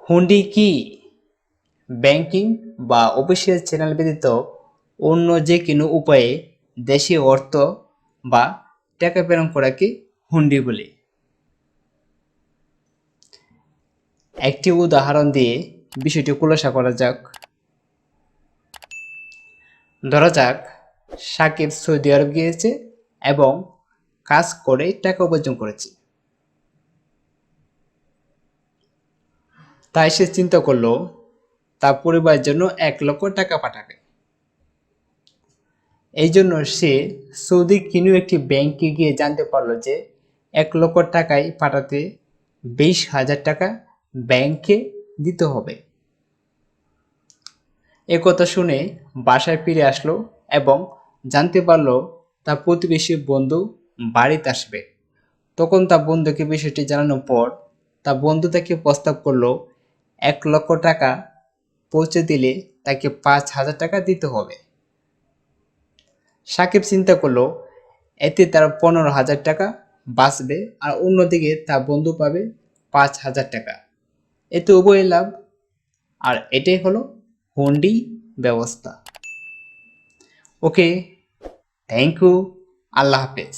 হুন্ডি কি ব্যাংকিং বা official channel ব্যতীত অন্য যে কোনো উপায়ে দেশীয় অর্থ বা টাকা প্রেরণ করাকে হুন্ডি বলে। একটি উদাহরণ দিয়ে বিষয়টি খোলাসা করা যাক। ধরা যাক সাকিব সৌদি আরব গিয়েছে এবং কাজ করে টাকা উপার্জন করেছে। তাই সে চিন্তা করলো তার পরিবারের জন্য 1,00,000 টাকা পাঠাবে। এই জন্য সে সৌদি কোনো একটি ব্যাংকে গিয়ে জানতে পারলো যে 1,00,000 টাকায় পাঠাতে 20,000 টাকা ব্যাংকে দিতে হবে। একথা শুনে বাসায় ফিরে আসলো এবং জানতে পারলো তার প্রতিবেশী বন্ধু বাড়িতে আসবে। তখন তার বন্ধুকে বিষয়টি জানানোর পর তার বন্ধু তাকে প্রস্তাব করলো 1,00,000 টাকা পৌঁছে দিলে তাকে 5,000 টাকা দিতে হবে। সাকিব চিন্তা করলো এতে তার 15,000 টাকা বাঁচবে আর অন্যদিকে তার বন্ধু পাবে 5,000 টাকা। এতে উভয় লাভ। আর এটাই হলো হুন্ডি ব্যবস্থা। ওকে, থ্যাংক ইউ, আল্লাহ হাফেজ।